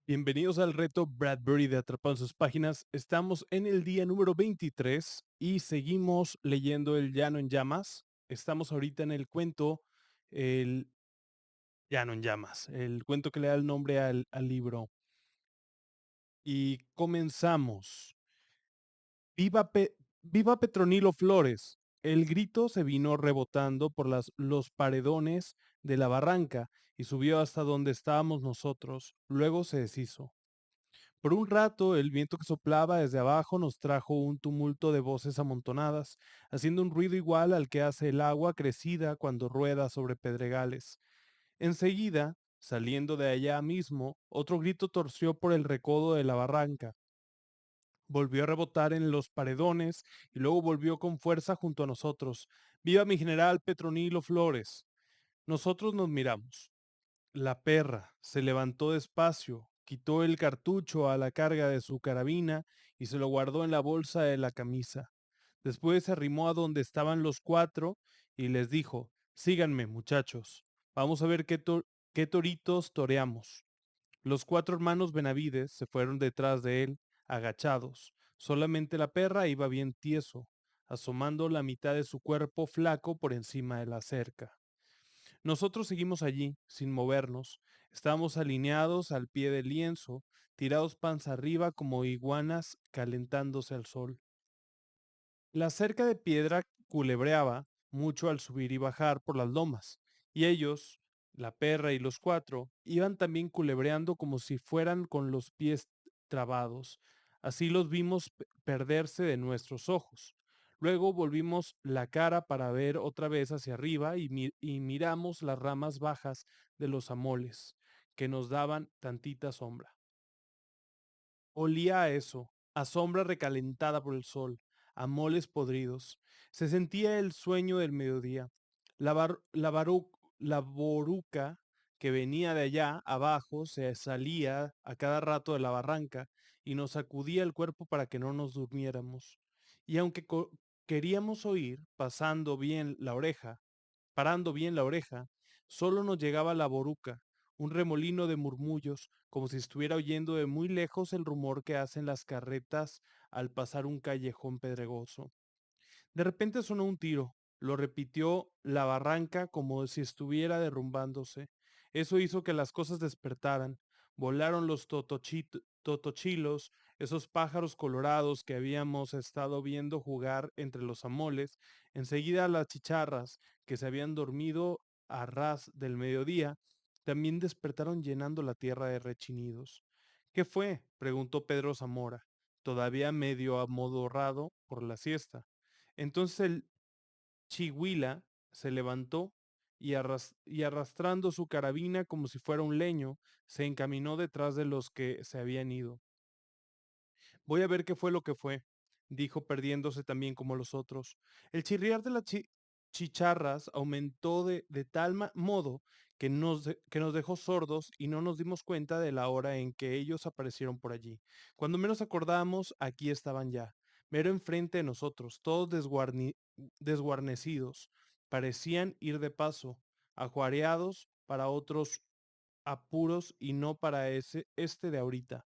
Bienvenidos al reto Bradbury de Atrapado en sus páginas. Estamos en el día número 23 y seguimos leyendo El Llano en Llamas. Estamos ahorita en el cuento El Llano en Llamas, el cuento que le da el nombre al libro. Y comenzamos. ¡Viva, viva Petronilo Flores! El grito se vino rebotando por los paredones de la barranca y subió hasta donde estábamos nosotros. Luego se deshizo. Por un rato, el viento que soplaba desde abajo nos trajo un tumulto de voces amontonadas, haciendo un ruido igual al que hace el agua crecida cuando rueda sobre pedregales. Enseguida, saliendo de allá mismo, otro grito torció por el recodo de la barranca. Volvió a rebotar en los paredones y luego volvió con fuerza junto a nosotros. ¡Viva mi general Petronilo Flores! Nosotros nos miramos. La perra se levantó despacio, quitó el cartucho a la carga de su carabina y se lo guardó en la bolsa de la camisa. Después se arrimó a donde estaban los cuatro y les dijo, síganme, muchachos. Vamos a ver qué toritos toreamos. Los cuatro hermanos Benavides se fueron detrás de él, agachados. Solamente la perra iba bien tieso, asomando la mitad de su cuerpo flaco por encima de la cerca. Nosotros seguimos allí, sin movernos. Estábamos alineados al pie del lienzo, tirados panza arriba como iguanas calentándose al sol. La cerca de piedra culebreaba mucho al subir y bajar por las lomas, y ellos, la perra y los cuatro, iban también culebreando como si fueran con los pies trabados. Así los vimos perderse de nuestros ojos. Luego volvimos la cara para ver otra vez hacia arriba y miramos las ramas bajas de los amoles, que nos daban tantita sombra. Olía a eso, a sombra recalentada por el sol, a moles podridos. Se sentía el sueño del mediodía. La boruca que venía de allá abajo se salía a cada rato de la barranca y nos sacudía el cuerpo para que no nos durmiéramos. Y aunque queríamos oír, parando bien la oreja, solo nos llegaba la boruca, un remolino de murmullos, como si estuviera oyendo de muy lejos el rumor que hacen las carretas al pasar un callejón pedregoso. De repente sonó un tiro. Lo repitió la barranca como si estuviera derrumbándose. Eso hizo que las cosas despertaran. Volaron los totochilos, esos pájaros colorados que habíamos estado viendo jugar entre los amoles. Enseguida las chicharras, que se habían dormido a ras del mediodía, también despertaron llenando la tierra de rechinidos. ¿Qué fue? Preguntó Pedro Zamora, todavía medio amodorrado por la siesta. Entonces el Chihuila se levantó y arrastrando su carabina como si fuera un leño, se encaminó detrás de los que se habían ido. Voy a ver qué fue lo que fue, dijo perdiéndose también como los otros. El chirriar de las chicharras aumentó de tal modo que nos dejó sordos y no nos dimos cuenta de la hora en que ellos aparecieron por allí. Cuando menos acordamos, aquí estaban ya, mero enfrente de nosotros, todos desguarnecidos. Parecían ir de paso, ajuareados para otros apuros y no para este de ahorita.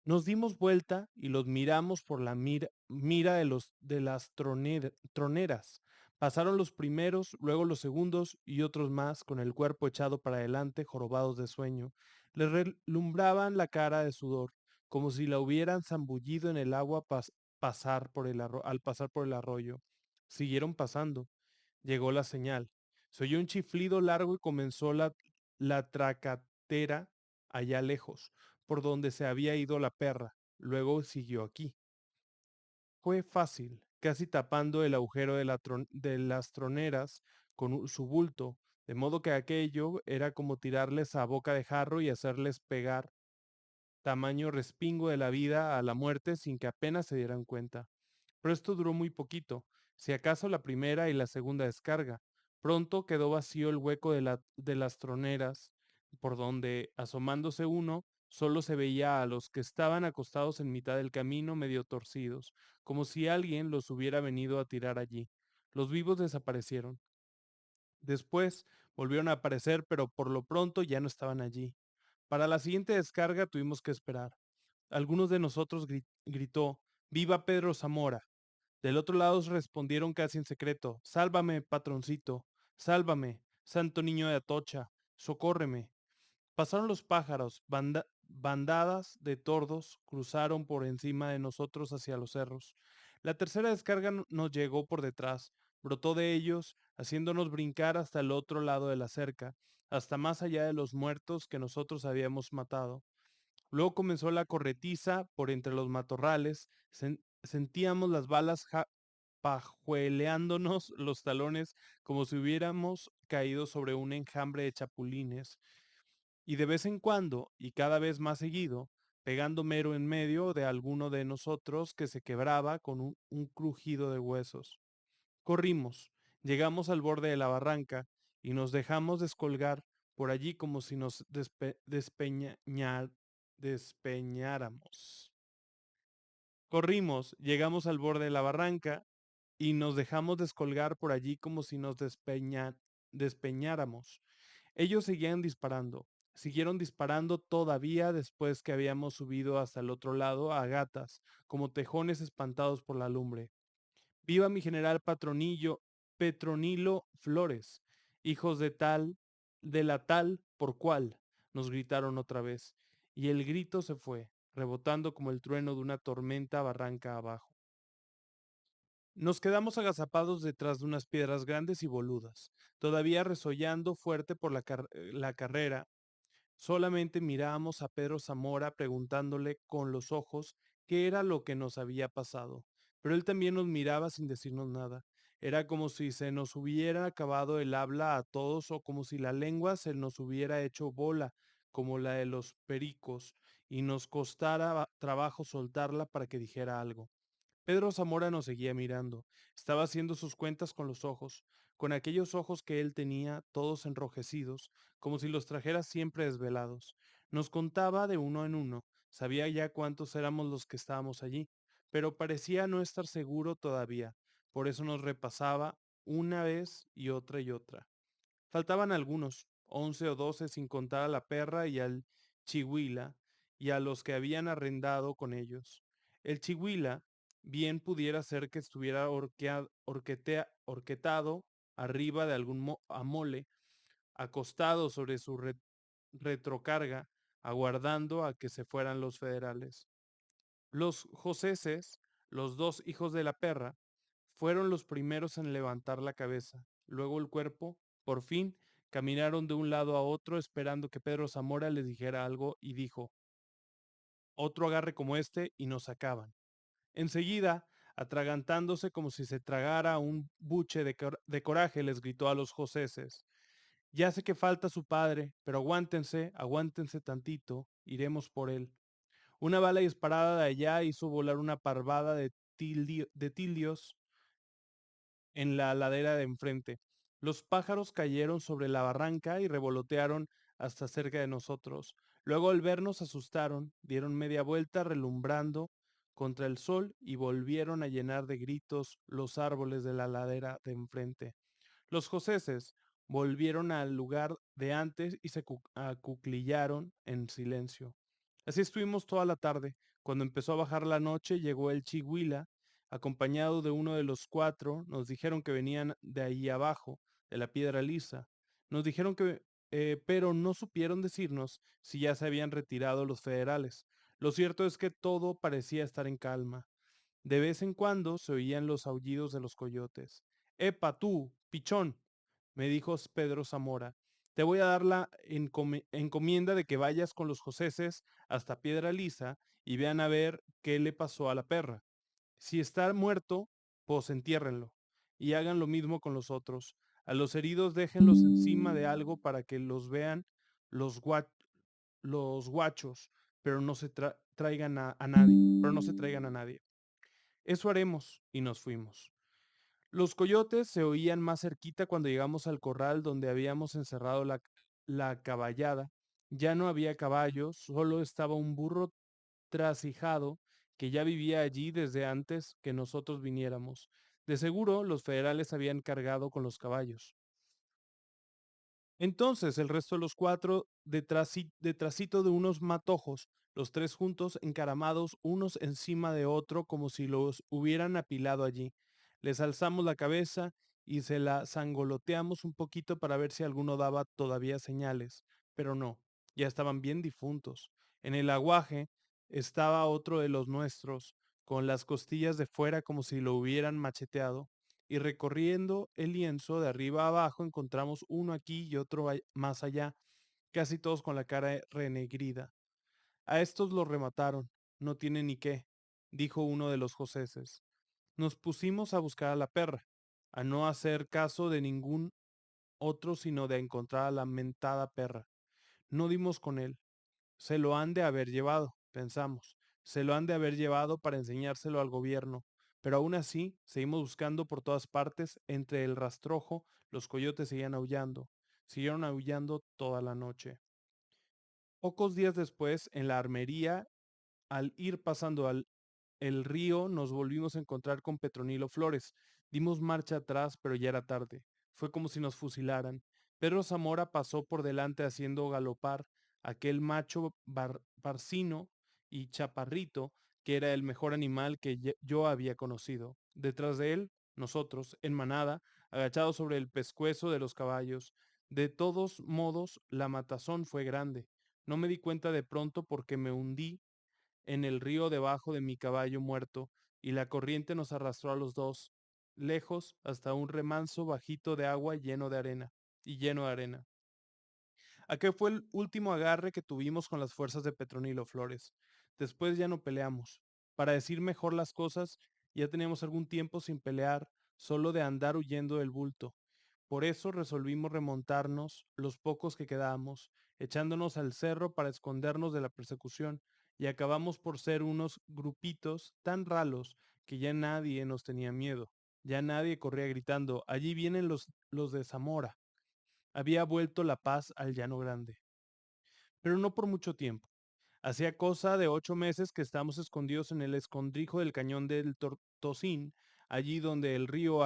Nos dimos vuelta y los miramos por la mira de las troneras. Pasaron los primeros, luego los segundos y otros más con el cuerpo echado para adelante, jorobados de sueño. Les relumbraban la cara de sudor, como si la hubieran zambullido en el agua al pasar por el arroyo. Siguieron pasando. Llegó la señal. Se oyó un chiflido largo y comenzó la tracatera allá lejos por donde se había ido la perra. Luego siguió aquí. Fue fácil, casi tapando el agujero de las troneras con su bulto, de modo que aquello era como tirarles a boca de jarro y hacerles pegar tamaño respingo de la vida a la muerte sin que apenas se dieran cuenta. Pero esto duró muy poquito, si acaso la primera y la segunda descarga. Pronto quedó vacío el hueco de las troneras, por donde, asomándose uno, solo se veía a los que estaban acostados en mitad del camino medio torcidos, como si alguien los hubiera venido a tirar allí. Los vivos desaparecieron. Después volvieron a aparecer, pero por lo pronto ya no estaban allí. Para la siguiente descarga tuvimos que esperar. Algunos de nosotros gritó, ¡Viva Pedro Zamora! Del otro lado respondieron casi en secreto, ¡Sálvame, patroncito! ¡Sálvame! Santo niño de Atocha, socórreme. Pasaron los pájaros, bandadas de tordos cruzaron por encima de nosotros hacia los cerros. La tercera descarga nos llegó por detrás, brotó de ellos, haciéndonos brincar hasta el otro lado de la cerca, hasta más allá de los muertos que nosotros habíamos matado. Luego comenzó la corretiza por entre los matorrales, sentíamos las balas pajueleándonos los talones como si hubiéramos caído sobre un enjambre de chapulines y de vez en cuando, y cada vez más seguido, pegando mero en medio de alguno de nosotros que se quebraba con un crujido de huesos. Corrimos, llegamos al borde de la barranca y nos dejamos descolgar por allí como si nos despeñáramos. Corrimos, llegamos al borde de la barranca y nos dejamos descolgar por allí como si nos despeñáramos. Ellos seguían disparando. Siguieron disparando todavía después que habíamos subido hasta el otro lado a gatas, como tejones espantados por la lumbre. Viva mi general Petronilo Flores, hijos de la tal por cual, nos gritaron otra vez, y el grito se fue, rebotando como el trueno de una tormenta barranca abajo. Nos quedamos agazapados detrás de unas piedras grandes y boludas, todavía resollando fuerte por la carrera. Solamente mirábamos a Pedro Zamora preguntándole con los ojos qué era lo que nos había pasado, pero él también nos miraba sin decirnos nada. Era como si se nos hubiera acabado el habla a todos o como si la lengua se nos hubiera hecho bola, como la de los pericos, y nos costara trabajo soltarla para que dijera algo. Pedro Zamora nos seguía mirando. Estaba haciendo sus cuentas con los ojos, con aquellos ojos que él tenía, todos enrojecidos, como si los trajera siempre desvelados. Nos contaba de uno en uno, sabía ya cuántos éramos los que estábamos allí, pero parecía no estar seguro todavía. Por eso nos repasaba una vez y otra y otra. Faltaban algunos, 11 o 12 sin contar a la perra y al chihuila, y a los que habían arrendado con ellos. El chihuila bien pudiera ser que estuviera horquetado arriba de algún amole, acostado sobre su retrocarga, aguardando a que se fueran los federales. Los joseses, los dos hijos de la perra, fueron los primeros en levantar la cabeza. Luego el cuerpo, por fin, caminaron de un lado a otro esperando que Pedro Zamora les dijera algo y dijo, otro agarre como este y nos sacaban. Enseguida, atragantándose como si se tragara un buche de coraje, les gritó a los joseses, ya sé que falta su padre, pero aguántense, aguántense tantito, iremos por él. Una bala disparada de allá hizo volar una parvada de tildios en la ladera de enfrente. Los pájaros cayeron sobre la barranca y revolotearon hasta cerca de nosotros. Luego al vernos se asustaron, dieron media vuelta relumbrando contra el sol y volvieron a llenar de gritos los árboles de la ladera de enfrente. Los joseses volvieron al lugar de antes y se acuclillaron en silencio. Así estuvimos toda la tarde. Cuando empezó a bajar la noche, llegó el Chihuila, acompañado de uno de los cuatro. Nos dijeron que venían de ahí abajo, de la piedra lisa. Nos dijeron pero no supieron decirnos si ya se habían retirado los federales. Lo cierto es que todo parecía estar en calma. De vez en cuando se oían los aullidos de los coyotes. ¡Epa, tú, pichón! Me dijo Pedro Zamora. Te voy a dar la encomienda de que vayas con los joseses hasta Piedra Lisa y vean a ver qué le pasó a la perra. Si está muerto, pues entiérrenlo. Y hagan lo mismo con los otros. A los heridos déjenlos encima de algo para que los vean los, los guachos, pero no se traigan a nadie, pero no se traigan a nadie. Eso haremos, y nos fuimos. Los coyotes se oían más cerquita cuando llegamos al corral donde habíamos encerrado la caballada. Ya no había caballos, solo estaba un burro trasijado que ya vivía allí desde antes que nosotros viniéramos. De seguro, los federales habían cargado con los caballos. Entonces el resto de los cuatro detrásito de unos matojos, los tres juntos, encaramados unos encima de otro, como si los hubieran apilado allí. Les alzamos la cabeza y se la zangoloteamos un poquito para ver si alguno daba todavía señales, pero no, ya estaban bien difuntos. En el aguaje estaba otro de los nuestros, con las costillas de fuera como si lo hubieran macheteado, y recorriendo el lienzo de arriba a abajo encontramos uno aquí y otro más allá, casi todos con la cara renegrida. A estos los remataron, no tiene ni qué, dijo uno de los joseses. Nos pusimos a buscar a la perra, a no hacer caso de ningún otro sino de encontrar a la mentada perra. No dimos con él. Se lo han de haber llevado, pensamos. Se lo han de haber llevado para enseñárselo al gobierno. Pero aún así, seguimos buscando por todas partes. Entre el rastrojo, los coyotes seguían aullando. Siguieron aullando toda la noche. Pocos días después, en la armería, al ir pasando el río, nos volvimos a encontrar con Petronilo Flores. Dimos marcha atrás, pero ya era tarde. Fue como si nos fusilaran. Pedro Zamora pasó por delante haciendo galopar aquel macho barcino y chaparrito, que era el mejor animal que yo había conocido. Detrás de él, nosotros, en manada, agachados sobre el pescuezo de los caballos. De todos modos, la matazón fue grande. No me di cuenta de pronto porque me hundí en el río debajo de mi caballo muerto, y la corriente nos arrastró a los dos, lejos, hasta un remanso bajito de agua lleno de arena. Aquel fue el último agarre que tuvimos con las fuerzas de Petronilo Flores. Después ya no peleamos. Para decir mejor las cosas, ya teníamos algún tiempo sin pelear, solo de andar huyendo del bulto. Por eso resolvimos remontarnos los pocos que quedábamos, echándonos al cerro para escondernos de la persecución, y acabamos por ser unos grupitos tan ralos que ya nadie nos tenía miedo. Ya nadie corría gritando, allí vienen los de Zamora. Había vuelto la paz al Llano Grande, pero no por mucho tiempo. Hacía cosa de 8 meses que estábamos escondidos en el escondrijo del cañón del Tocín, allí donde el río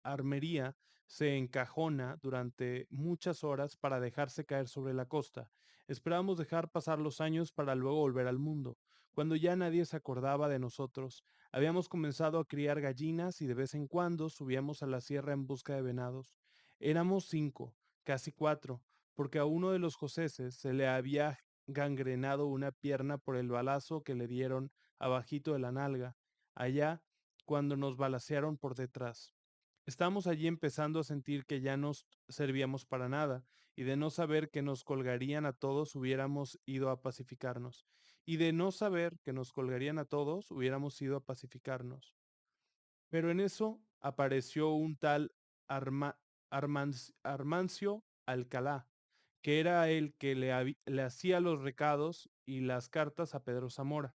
Armería se encajona durante muchas horas para dejarse caer sobre la costa. Esperábamos dejar pasar los años para luego volver al mundo. Cuando ya nadie se acordaba de nosotros, habíamos comenzado a criar gallinas y de vez en cuando subíamos a la sierra en busca de venados. Éramos 5, casi 4, porque a uno de los joseses se le había gangrenado una pierna por el balazo que le dieron abajito de la nalga, allá cuando nos balacearon por detrás. Estábamos allí empezando a sentir que ya nos servíamos para nada, y de no saber que nos colgarían a todos hubiéramos ido a pacificarnos. Y de no saber que nos colgarían a todos hubiéramos ido a pacificarnos. Pero en eso apareció un tal Armancio Alcalá, que era el que le hacía los recados y las cartas a Pedro Zamora.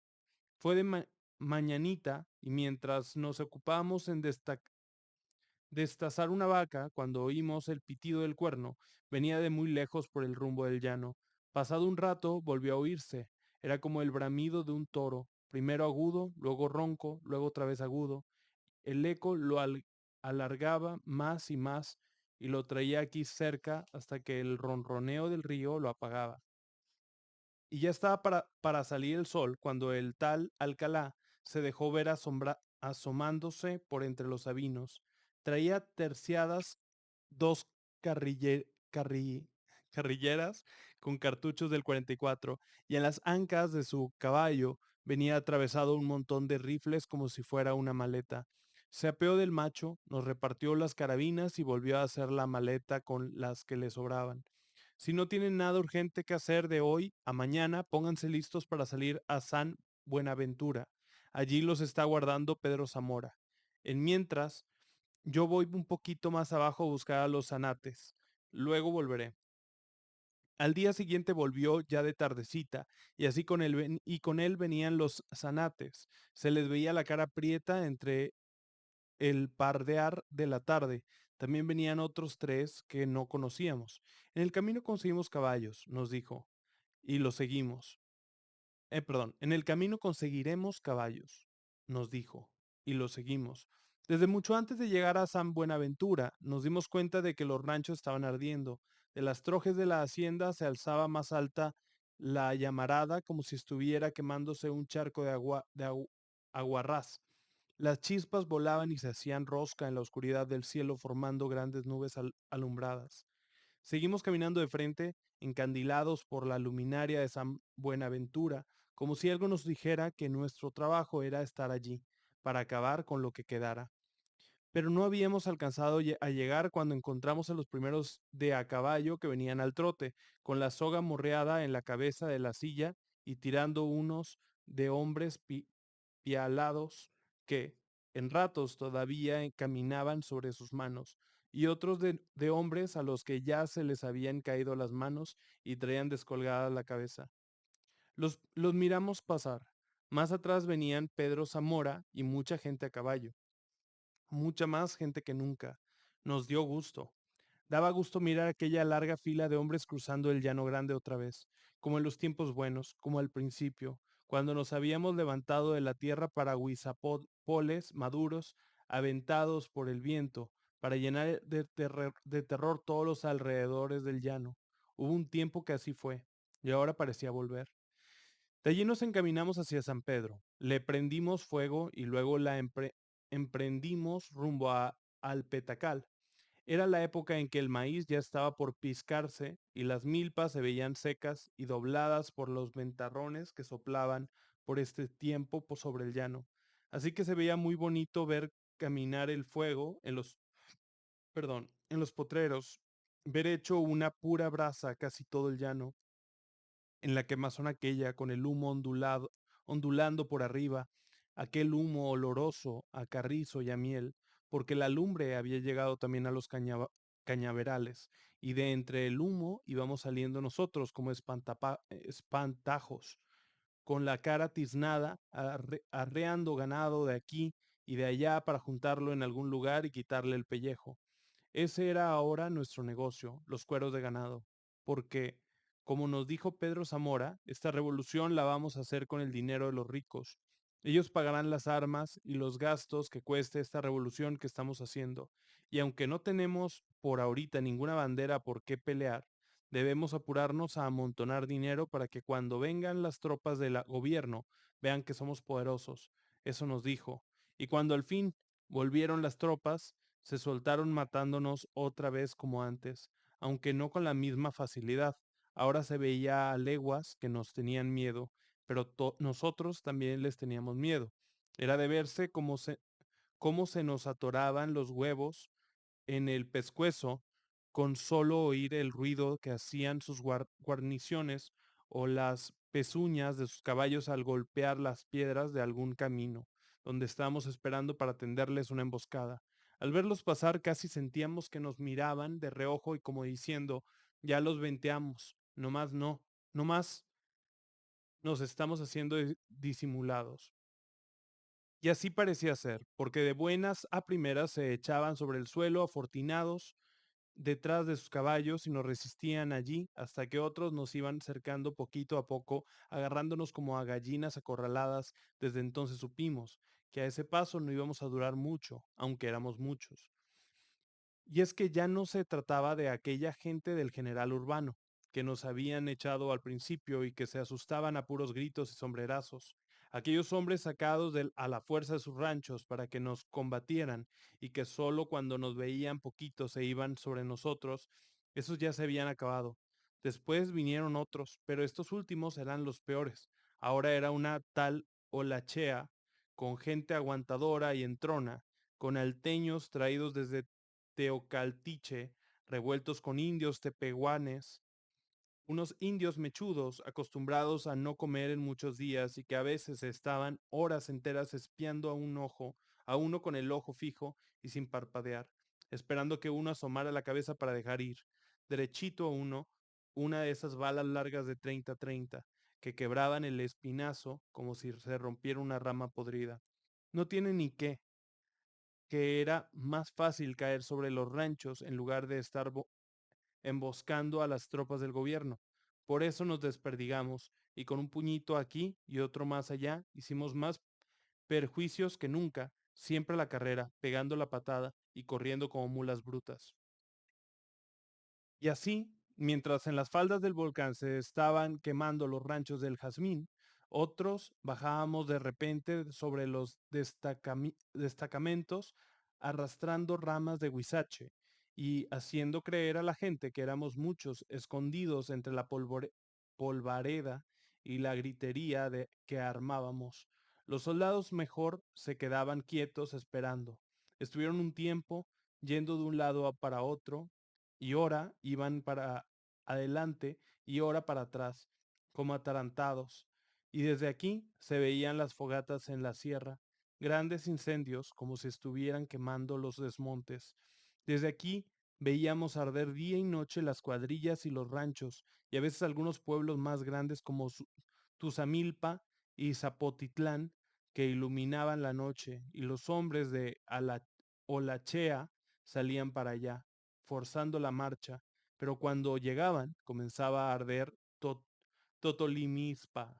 Fue de mañanita y mientras nos ocupábamos en destazar una vaca, cuando oímos el pitido del cuerno, venía de muy lejos por el rumbo del llano. Pasado un rato volvió a oírse. Era como el bramido de un toro, primero agudo, luego ronco, luego otra vez agudo. El eco lo alargaba más y más y lo traía aquí cerca hasta que el ronroneo del río lo apagaba. Y ya estaba para salir el sol cuando el tal Alcalá se dejó ver asomándose por entre los sabinos. Traía terciadas dos carrilleras con cartuchos del 44 y en las ancas de su caballo venía atravesado un montón de rifles como si fuera una maleta. Se apeó del macho, nos repartió las carabinas y volvió a hacer la maleta con las que le sobraban. Si no tienen nada urgente que hacer de hoy a mañana, pónganse listos para salir a San Buenaventura. Allí los está guardando Pedro Zamora. En mientras, yo voy un poquito más abajo a buscar a los zanates. Luego volveré. Al día siguiente volvió ya de tardecita, y así con él venían los zanates. Se les veía la cara prieta entre el pardear de la tarde. También venían otros tres que no conocíamos. En el camino conseguimos caballos, nos dijo, y los seguimos. Perdón, en el camino conseguiremos caballos, nos dijo, y los seguimos. Desde mucho antes de llegar a San Buenaventura, nos dimos cuenta de que los ranchos estaban ardiendo. De las trojes de la hacienda se alzaba más alta la llamarada como si estuviera quemándose un charco de aguarrás. Las chispas volaban y se hacían rosca en la oscuridad del cielo formando grandes nubes alumbradas. Seguimos caminando de frente, encandilados por la luminaria de San Buenaventura, como si algo nos dijera que nuestro trabajo era estar allí, para acabar con lo que quedara. Pero no habíamos alcanzado a llegar cuando encontramos a los primeros de a caballo que venían al trote, con la soga morreada en la cabeza de la silla y tirando unos de hombres pialados que, en ratos todavía caminaban sobre sus manos, y otros de hombres a los que ya se les habían caído las manos y traían descolgada la cabeza. Los miramos pasar. Más atrás venían Pedro Zamora y mucha gente a caballo, mucha más gente que nunca. Nos dio gusto. Daba gusto mirar aquella larga fila de hombres cruzando el llano grande otra vez, como en los tiempos buenos, como al principio, cuando nos habíamos levantado de la tierra para huizapoles maduros, aventados por el viento, para llenar de terror todos los alrededores del llano. Hubo un tiempo que así fue, y ahora parecía volver. De allí nos encaminamos hacia San Pedro. Le prendimos fuego y luego emprendimos rumbo al Petacal. Era la época en que el maíz ya estaba por piscarse y las milpas se veían secas y dobladas por los ventarrones que soplaban por este tiempo sobre el llano. Así que se veía muy bonito ver caminar el fuego en los potreros, ver hecho una pura brasa casi todo el llano, en la quemazón aquella con el humo ondulando por arriba, aquel humo oloroso a carrizo y a miel, porque la lumbre había llegado también a los cañaverales, y de entre el humo íbamos saliendo nosotros como espantajos, con la cara tiznada, arreando ganado de aquí y de allá para juntarlo en algún lugar y quitarle el pellejo. Ese era ahora nuestro negocio, los cueros de ganado, porque, como nos dijo Pedro Zamora, esta revolución la vamos a hacer con el dinero de los ricos. Ellos pagarán las armas y los gastos que cueste esta revolución que estamos haciendo. Y aunque no tenemos por ahorita ninguna bandera por qué pelear, debemos apurarnos a amontonar dinero para que cuando vengan las tropas del gobierno vean que somos poderosos. Eso nos dijo. Y cuando al fin volvieron las tropas, se soltaron matándonos otra vez como antes, aunque no con la misma facilidad. Ahora se veía a leguas que nos tenían miedo, pero nosotros también les teníamos miedo. Era de verse cómo se nos atoraban los huevos en el pescuezo con solo oír el ruido que hacían sus guarniciones o las pezuñas de sus caballos al golpear las piedras de algún camino, donde estábamos esperando para tenderles una emboscada. Al verlos pasar casi sentíamos que nos miraban de reojo y como diciendo, ya los venteamos, no más nos estamos haciendo disimulados. Y así parecía ser, porque de buenas a primeras se echaban sobre el suelo afortinados detrás de sus caballos y nos resistían allí hasta que otros nos iban cercando poquito a poco, agarrándonos como a gallinas acorraladas. Desde entonces supimos que a ese paso no íbamos a durar mucho, aunque éramos muchos. Y es que ya no se trataba de aquella gente del general Urbano, que nos habían echado al principio y que se asustaban a puros gritos y sombrerazos. Aquellos hombres sacados a la fuerza de sus ranchos para que nos combatieran y que solo cuando nos veían poquito se iban sobre nosotros, esos ya se habían acabado. Después vinieron otros, pero estos últimos eran los peores. Ahora era una tal olachea con gente aguantadora y entrona, con alteños traídos desde teocaltiche, revueltos con indios tepehuanes, unos indios mechudos acostumbrados a no comer en muchos días y que a veces estaban horas enteras espiando a uno con el ojo fijo y sin parpadear, esperando que uno asomara la cabeza para dejar ir, derechito a uno, una de esas balas largas de 30-30, que quebraban el espinazo como si se rompiera una rama podrida. No tiene ni qué, que era más fácil caer sobre los ranchos en lugar de estar emboscando a las tropas del gobierno. Por eso nos desperdigamos y con un puñito aquí y otro más allá hicimos más perjuicios que nunca, siempre a la carrera, pegando la patada y corriendo como mulas brutas. Y así Mientras en las faldas del volcán se estaban quemando los ranchos del Jazmín, otros bajábamos de repente sobre los destacamentos arrastrando ramas de huizache y haciendo creer a la gente que éramos muchos escondidos entre la polvareda y la gritería de que armábamos. Los soldados mejor se quedaban quietos esperando. Estuvieron un tiempo yendo de un lado para otro y ora iban para adelante y ora para atrás, como atarantados. Y desde aquí se veían las fogatas en la sierra, grandes incendios como si estuvieran quemando los desmontes. Desde aquí veíamos arder día y noche las cuadrillas y los ranchos, y a veces algunos pueblos más grandes como Tuzamilpa y Zapotitlán, que iluminaban la noche, y los hombres de Olachea salían para allá, forzando la marcha, pero cuando llegaban comenzaba a arder Totolimizpa,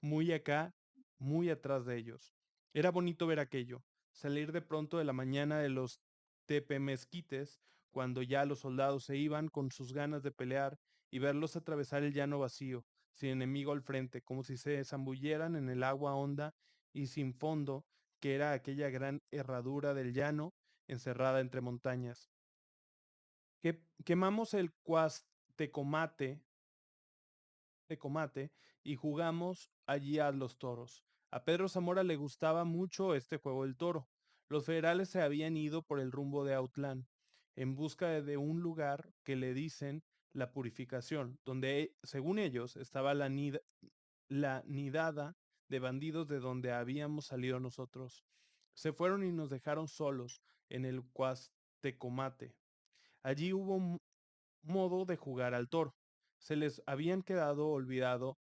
muy acá, muy atrás de ellos. Era bonito ver aquello, salir de pronto de la mañana de los tepemezquites, cuando ya los soldados se iban con sus ganas de pelear, y verlos atravesar el llano vacío, sin enemigo al frente, como si se zambulleran en el agua honda y sin fondo, que era aquella gran herradura del llano encerrada entre montañas. Quemamos el cuastecomate de Comate y jugamos allí a los toros. A Pedro Zamora le gustaba mucho este juego del toro. Los federales se habían ido por el rumbo de Autlán, en busca de un lugar que le dicen la Purificación, donde, según ellos, estaba la nidada de bandidos de donde habíamos salido nosotros. Se fueron y nos dejaron solos en el Cuastecomate. Allí hubo modo de jugar al toro. Se les habían quedado olvidados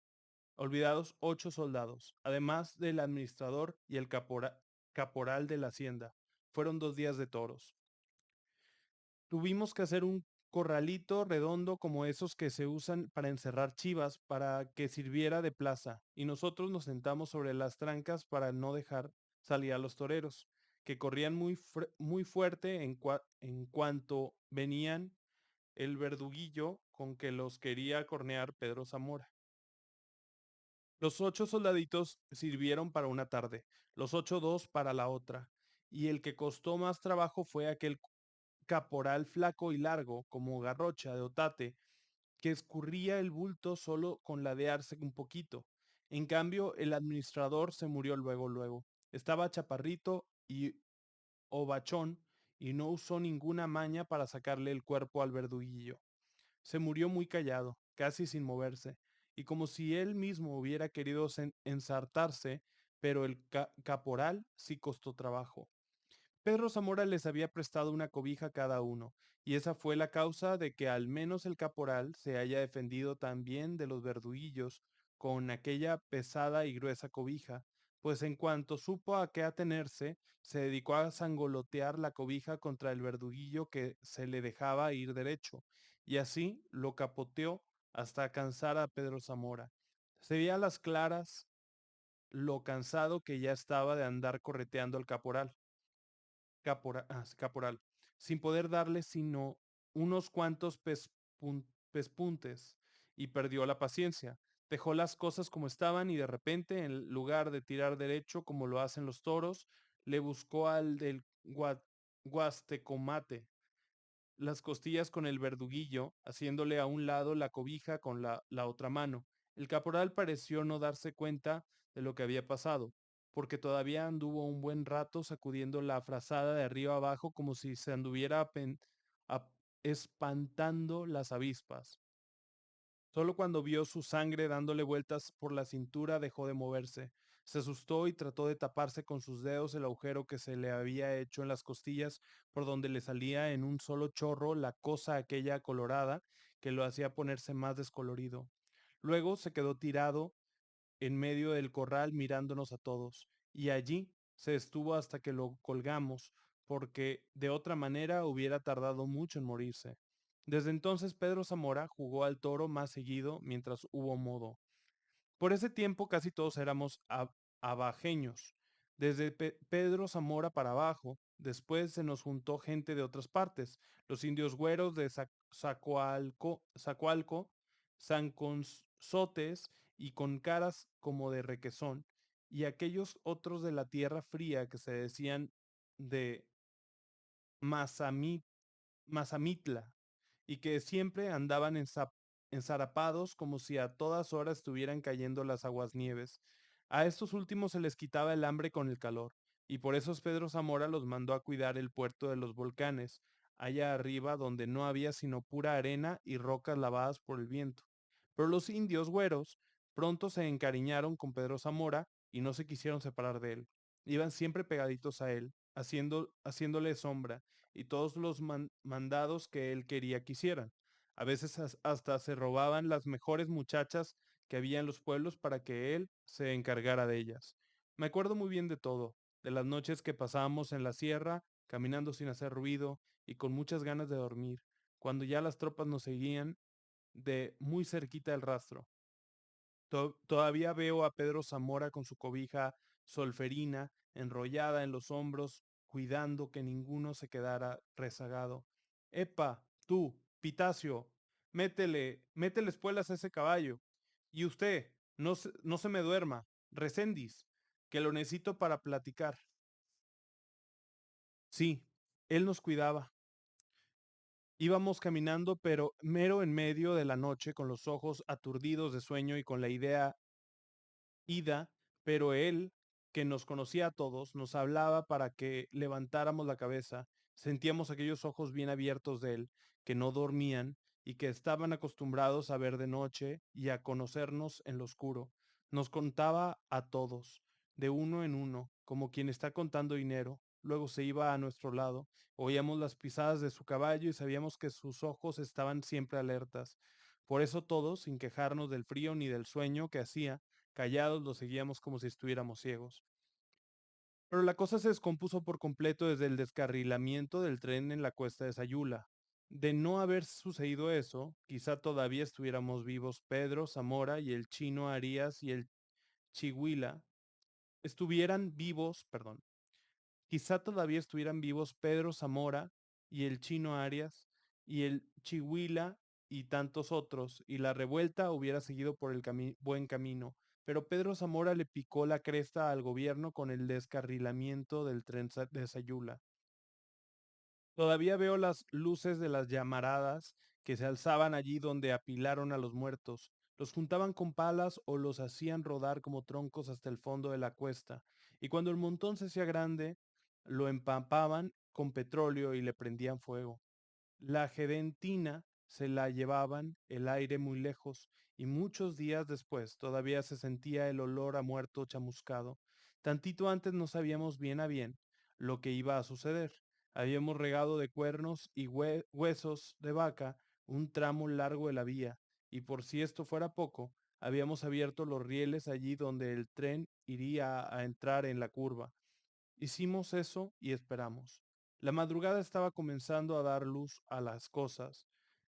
8 soldados, además del administrador y el caporal de la hacienda. Fueron 2 días de toros. Tuvimos que hacer un corralito redondo como esos que se usan para encerrar chivas para que sirviera de plaza, y nosotros nos sentamos sobre las trancas para no dejar salir a los toreros, que corrían muy fuerte en cuanto venían el verduguillo con que los quería cornear Pedro Zamora. Los 8 soldaditos sirvieron para una tarde, los 8 dos para la otra, y el que costó más trabajo fue aquel caporal flaco y largo, como garrocha de otate, que escurría el bulto solo con ladearse un poquito. En cambio, el administrador se murió luego. Estaba chaparrito y ovachón, y no usó ninguna maña para sacarle el cuerpo al verduguillo. Se murió muy callado, casi sin moverse, y como si él mismo hubiera querido ensartarse, pero el caporal sí costó trabajo. Pedro Zamora les había prestado una cobija a cada uno, y esa fue la causa de que al menos el caporal se haya defendido tan bien de los verduguillos con aquella pesada y gruesa cobija, pues en cuanto supo a qué atenerse, se dedicó a sangolotear la cobija contra el verduguillo que se le dejaba ir derecho, y así lo capoteó hasta cansar a Pedro Zamora. Se veía a las claras lo cansado que ya estaba de andar correteando al caporal, sin poder darle sino unos cuantos pespuntes, y perdió la paciencia. Dejó las cosas como estaban y de repente, en lugar de tirar derecho como lo hacen los toros, le buscó al del guastecomate las costillas con el verduguillo, haciéndole a un lado la cobija con la otra mano. El caporal pareció no darse cuenta de lo que había pasado, porque todavía anduvo un buen rato sacudiendo la frazada de arriba abajo como si se anduviera ap- espantando las avispas. Solo cuando vio su sangre dándole vueltas por la cintura dejó de moverse. Se asustó y trató de taparse con sus dedos el agujero que se le había hecho en las costillas por donde le salía en un solo chorro la cosa aquella colorada que lo hacía ponerse más descolorido. Luego se quedó tirado en medio del corral mirándonos a todos, y allí se estuvo hasta que lo colgamos, porque de otra manera hubiera tardado mucho en morirse. Desde entonces Pedro Zamora jugó al toro más seguido mientras hubo modo. Por ese tiempo casi todos éramos abajeños, desde Pedro Zamora para abajo, Después se nos juntó gente de otras partes, los indios güeros de Zacualco, Sanconzotes y con caras como de requesón, y aquellos otros de la tierra fría que se decían de Mazami- Mazamitla, y que siempre andaban ensarapados como si a todas horas estuvieran cayendo las aguasnieves. A estos últimos se les quitaba el hambre con el calor, y por eso Pedro Zamora los mandó a cuidar el puerto de los volcanes, allá arriba donde no había sino pura arena y rocas lavadas por el viento. Pero los indios güeros pronto se encariñaron con Pedro Zamora y no se quisieron separar de él. Iban siempre pegaditos a él, haciéndole sombra, y todos los mandados que él quería que hicieran. A veces hasta se robaban las mejores muchachas que había en los pueblos para que él se encargara de ellas. Me acuerdo muy bien de todo, de las noches que pasábamos en la sierra, caminando sin hacer ruido y con muchas ganas de dormir, cuando ya las tropas nos seguían de muy cerquita el rastro. Todavía veo a Pedro Zamora con su cobija solferina enrollada en los hombros, cuidando que ninguno se quedara rezagado. Epa, tú, Pitacio, métele espuelas a ese caballo. Y usted, no se me duerma, Recendis, que lo necesito para platicar. Sí, él nos cuidaba. Íbamos caminando, pero mero en medio de la noche, con los ojos aturdidos de sueño y con la idea ida, pero él, que nos conocía a todos, nos hablaba para que levantáramos la cabeza. Sentíamos aquellos ojos bien abiertos de él, que no dormían y que estaban acostumbrados a ver de noche y a conocernos en lo oscuro. Nos contaba a todos, de uno en uno, como quien está contando dinero. Luego se iba a nuestro lado, oíamos las pisadas de su caballo y sabíamos que sus ojos estaban siempre alertas. Por eso todos, sin quejarnos del frío ni del sueño que hacía, callados lo seguíamos como si estuviéramos ciegos. Pero la cosa se descompuso por completo desde el descarrilamiento del tren en la cuesta de Sayula. De no haber sucedido eso, quizá todavía estuviéramos vivos Pedro, Zamora y el chino Arias y el Chihuila. Estuvieran vivos, perdón, quizá todavía estuvieran vivos Pedro Zamora y el chino Arias y el Chihuila y tantos otros, y la revuelta hubiera seguido por el buen camino. Pero Pedro Zamora le picó la cresta al gobierno con el descarrilamiento del tren de Sayula. Todavía veo las luces de las llamaradas que se alzaban allí donde apilaron a los muertos. Los juntaban con palas o los hacían rodar como troncos hasta el fondo de la cuesta. Y cuando el montón se hacía grande, lo empapaban con petróleo y le prendían fuego. La gedentina se la llevaban el aire muy lejos y muchos días después todavía se sentía el olor a muerto chamuscado. Tantito antes no sabíamos bien a bien lo que iba a suceder. Habíamos regado de cuernos y huesos de vaca un tramo largo de la vía, y por si esto fuera poco, habíamos abierto los rieles allí donde el tren iría a entrar en la curva. Hicimos eso y esperamos. La madrugada estaba comenzando a dar luz a las cosas.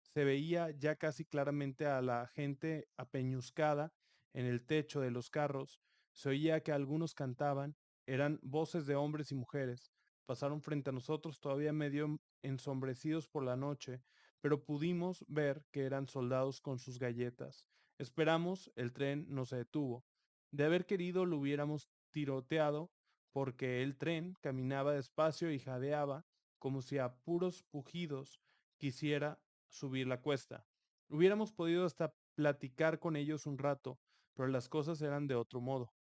Se veía ya casi claramente a la gente apeñuscada en el techo de los carros. Se oía que algunos cantaban. Eran voces de hombres y mujeres. Pasaron frente a nosotros todavía medio ensombrecidos por la noche, pero pudimos ver que eran soldados con sus galletas. Esperamos, el tren no se detuvo. De haber querido lo hubiéramos tiroteado porque el tren caminaba despacio y jadeaba como si a puros pujidos quisiera subir la cuesta. Hubiéramos podido hasta platicar con ellos un rato, pero las cosas eran de otro modo.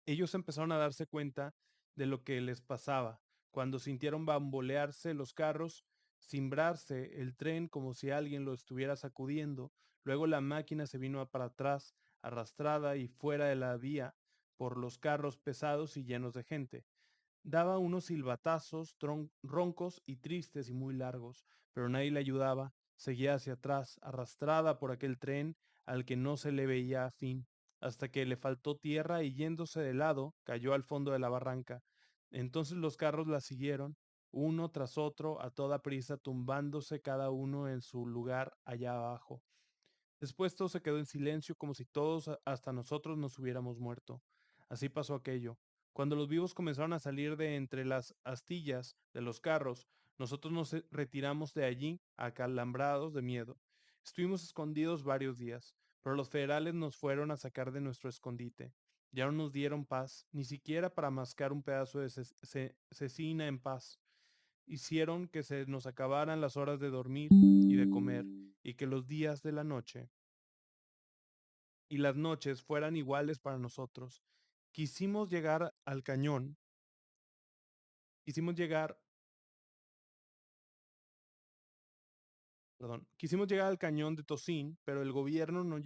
Ellos empezaron a darse cuenta de lo que les pasaba, cuando sintieron bambolearse los carros, cimbrarse el tren como si alguien lo estuviera sacudiendo, luego la máquina se vino para atrás, arrastrada y fuera de la vía por los carros pesados y llenos de gente. Daba unos silbatazos roncos y tristes y muy largos, pero nadie le ayudaba. Seguía hacia atrás, arrastrada por aquel tren al que no se le veía fin, hasta que le faltó tierra y yéndose de lado, cayó al fondo de la barranca. Entonces los carros la siguieron, uno tras otro, a toda prisa, tumbándose cada uno en su lugar allá abajo. Después todo se quedó en silencio como si todos, hasta nosotros, nos hubiéramos muerto. Así pasó aquello. Cuando los vivos comenzaron a salir de entre las astillas de los carros, nosotros nos retiramos de allí, acalambrados de miedo. Estuvimos escondidos varios días, pero los federales nos fueron a sacar de nuestro escondite. Ya no nos dieron paz, ni siquiera para mascar un pedazo de cecina en paz. Hicieron que se nos acabaran las horas de dormir y de comer, y que los días de la noche y las noches fueran iguales para nosotros. Quisimos llegar al cañón, quisimos llegar quisimos llegar al cañón de Tocín, pero el gobierno no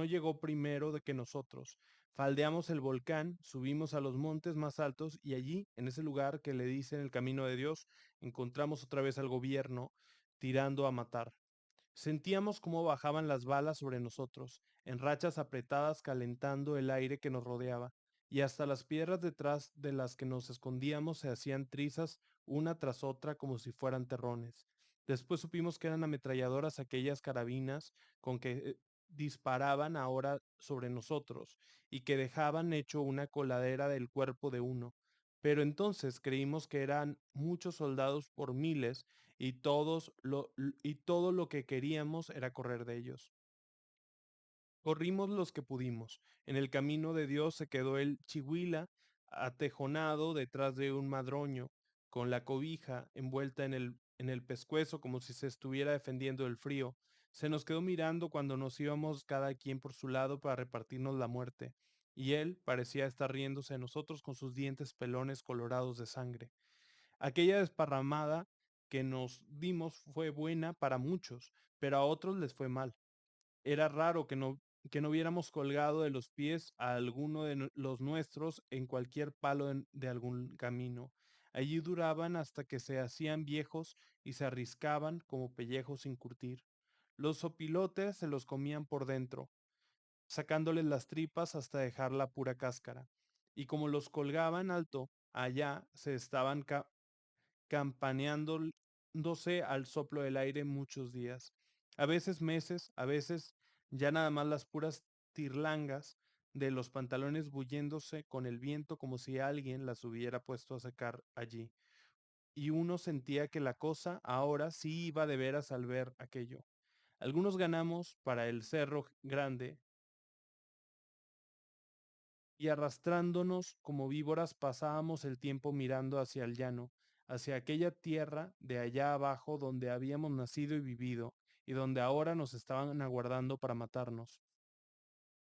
llegó primero de que nosotros. Faldeamos el volcán, subimos a los montes más altos y allí, en ese lugar que le dicen el camino de Dios, encontramos otra vez al gobierno tirando a matar. Sentíamos cómo bajaban las balas sobre nosotros, en rachas apretadas calentando el aire que nos rodeaba, y hasta las piedras detrás de las que nos escondíamos se hacían trizas una tras otra como si fueran terrones. Después supimos que eran ametralladoras aquellas carabinas con que disparaban ahora sobre nosotros y que dejaban hecho una coladera del cuerpo de uno. Pero entonces creímos que eran muchos soldados por miles y todo lo que queríamos era correr de ellos. Corrimos los que pudimos. En el camino de Dios se quedó el chihuila atejonado detrás de un madroño, con la cobija envuelta en el pescuezo como si se estuviera defendiendo del frío. Se nos quedó mirando cuando nos íbamos cada quien por su lado para repartirnos la muerte, y él parecía estar riéndose de nosotros con sus dientes pelones colorados de sangre. Aquella desparramada que nos dimos fue buena para muchos, pero a otros les fue mal. Era raro que no hubiéramos colgado de los pies a alguno de los nuestros en cualquier palo de algún camino. Allí duraban hasta que se hacían viejos y se arriscaban como pellejos sin curtir. Los sopilotes se los comían por dentro, sacándoles las tripas hasta dejar la pura cáscara. Y como los colgaban alto, allá se estaban campaneándose al soplo del aire muchos días, a veces meses, a veces ya nada más las puras tirlangas de los pantalones bulléndose con el viento como si alguien las hubiera puesto a secar allí. Y uno sentía que la cosa ahora sí iba de veras al ver aquello. Algunos ganamos para el cerro grande y arrastrándonos como víboras pasábamos el tiempo mirando hacia el llano, hacia aquella tierra de allá abajo donde habíamos nacido y vivido, y donde ahora nos estaban aguardando para matarnos.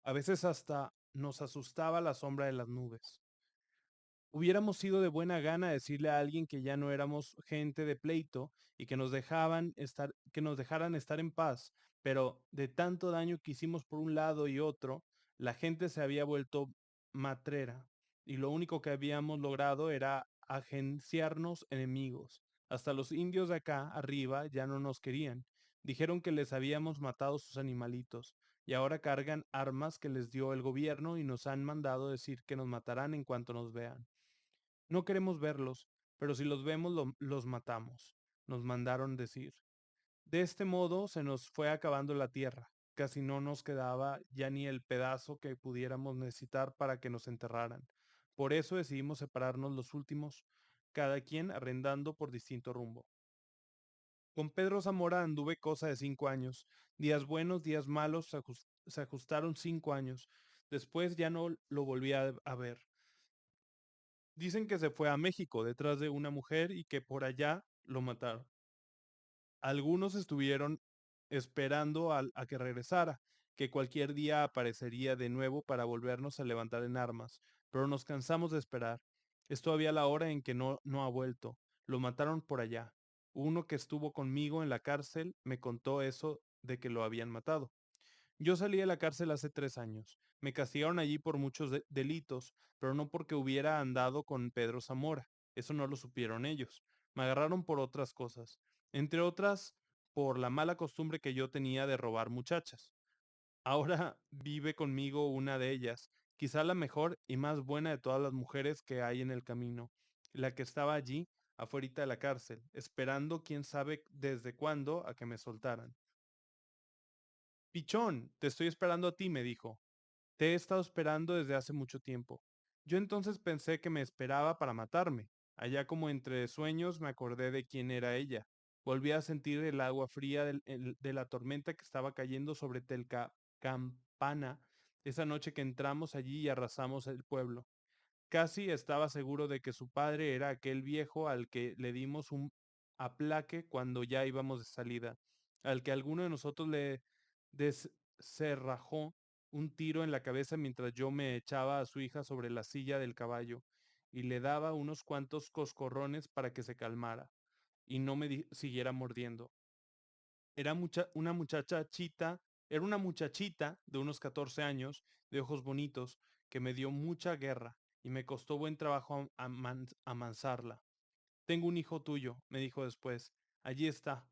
A veces hasta nos asustaba la sombra de las nubes. Hubiéramos sido de buena gana decirle a alguien que ya no éramos gente de pleito y que nos dejaran estar en paz, pero de tanto daño que hicimos por un lado y otro, la gente se había vuelto matrera y lo único que habíamos logrado era agenciarnos enemigos. Hasta los indios de acá arriba ya no nos querían. Dijeron que les habíamos matado sus animalitos y ahora cargan armas que les dio el gobierno y nos han mandado decir que nos matarán en cuanto nos vean. No queremos verlos, pero si los vemos los matamos, nos mandaron decir. De este modo se nos fue acabando la tierra. Casi no nos quedaba ya ni el pedazo que pudiéramos necesitar para que nos enterraran. Por eso decidimos separarnos los últimos, cada quien arrendando por distinto rumbo. Con Pedro Zamora anduve cosa de 5 años. Días buenos, días malos, se ajustaron 5 años. Después ya no lo volví a ver. Dicen que se fue a México detrás de una mujer y que por allá lo mataron. Algunos estuvieron esperando a que regresara, que cualquier día aparecería de nuevo para volvernos a levantar en armas, pero nos cansamos de esperar. Es todavía la hora en que no ha vuelto. Lo mataron por allá. Uno que estuvo conmigo en la cárcel me contó eso de que lo habían matado. Yo salí de la cárcel hace 3 años. Me castigaron allí por muchos delitos, pero no porque hubiera andado con Pedro Zamora. Eso no lo supieron ellos. Me agarraron por otras cosas. Entre otras, por la mala costumbre que yo tenía de robar muchachas. Ahora vive conmigo una de ellas, quizá la mejor y más buena de todas las mujeres que hay en el camino, la que estaba allí, afuera de la cárcel, esperando quién sabe desde cuándo a que me soltaran. Pichón, te estoy esperando a ti, me dijo. Te he estado esperando desde hace mucho tiempo. Yo entonces pensé que me esperaba para matarme. Allá como entre sueños me acordé de quién era ella. Volví a sentir el agua fría de la tormenta que estaba cayendo sobre Campana esa noche que entramos allí y arrasamos el pueblo. Casi estaba seguro de que su padre era aquel viejo al que le dimos un aplaque cuando ya íbamos de salida, al que alguno de nosotros le descerrajó un tiro en la cabeza mientras yo me echaba a su hija sobre la silla del caballo y le daba unos cuantos coscorrones para que se calmara y no me siguiera mordiendo. Una muchachita, era una muchachita de unos 14 años, de ojos bonitos, que me dio mucha guerra y me costó buen trabajo amansarla. Tengo un hijo tuyo, me dijo después. Allí está.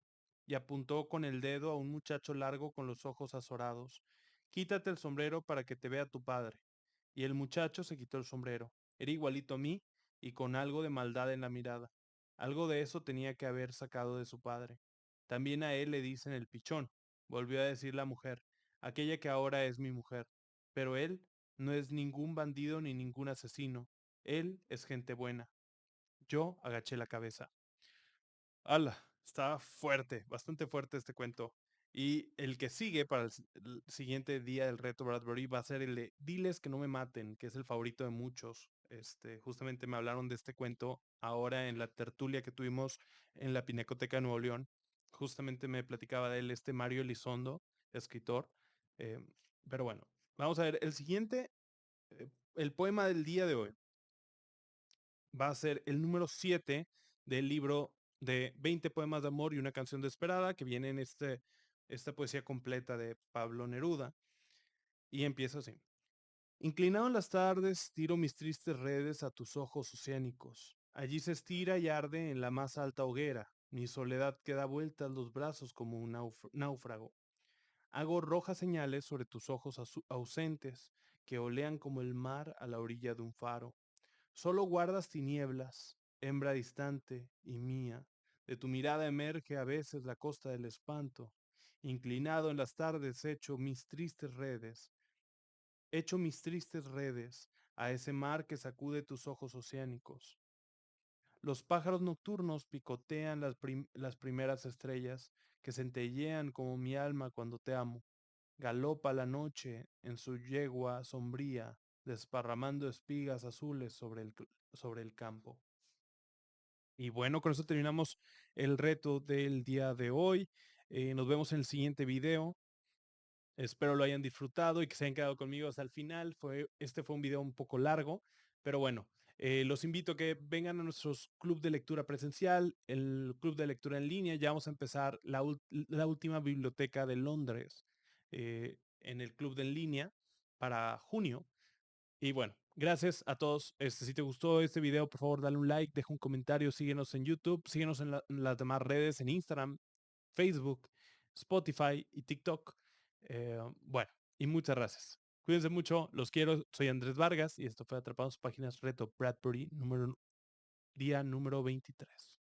Y apuntó con el dedo a un muchacho largo con los ojos azorados. Quítate el sombrero para que te vea tu padre. Y el muchacho se quitó el sombrero. Era igualito a mí y con algo de maldad en la mirada. Algo de eso tenía que haber sacado de su padre. También a él le dicen el pichón, volvió a decir la mujer, aquella que ahora es mi mujer. Pero él no es ningún bandido ni ningún asesino. Él es gente buena. Yo agaché la cabeza. ¡Hala! Está fuerte, bastante fuerte este cuento. Y el que sigue para el siguiente día del reto Bradbury va a ser el de Diles que no me maten, que es el favorito de muchos. Justamente me hablaron de este cuento ahora en la tertulia que tuvimos en la Pinacoteca de Nuevo León. Justamente me platicaba de él Mario Elizondo, escritor. Eh, pero bueno, vamos a ver el siguiente, el poema del día de hoy va a ser el número 7 del libro de 20 poemas de amor y una canción desesperada que viene en esta poesía completa de Pablo Neruda y empieza así. Inclinado en las tardes, tiro mis tristes redes a tus ojos oceánicos. Allí se estira y arde en la más alta hoguera. Mi soledad que da vueltas los brazos como un náufrago. Hago rojas señales sobre tus ojos ausentes que olean como el mar a la orilla de un faro. Solo guardas tinieblas, hembra distante y mía. De tu mirada emerge a veces la costa del espanto. Inclinado en las tardes echo mis tristes redes a ese mar que sacude tus ojos oceánicos. Los pájaros nocturnos picotean las primeras estrellas que centellean como mi alma cuando te amo. Galopa la noche en su yegua sombría, desparramando espigas azules sobre el campo. Y bueno, con eso terminamos el reto del día de hoy. Nos vemos en el siguiente video. Espero lo hayan disfrutado y que se hayan quedado conmigo hasta el final. Este fue un video un poco largo, pero bueno, los invito a que vengan a nuestros club de lectura presencial, el club de lectura en línea. Ya vamos a empezar la última biblioteca de Londres en el club de en línea para junio. Y bueno, gracias a todos. Si te gustó este video, por favor, dale un like, deja un comentario, síguenos en YouTube, síguenos en las demás redes, en Instagram, Facebook, Spotify y TikTok. Bueno, y muchas gracias. Cuídense mucho, los quiero. Soy Andrés Vargas y esto fue Atrapados Páginas Reto Bradbury, día número 23.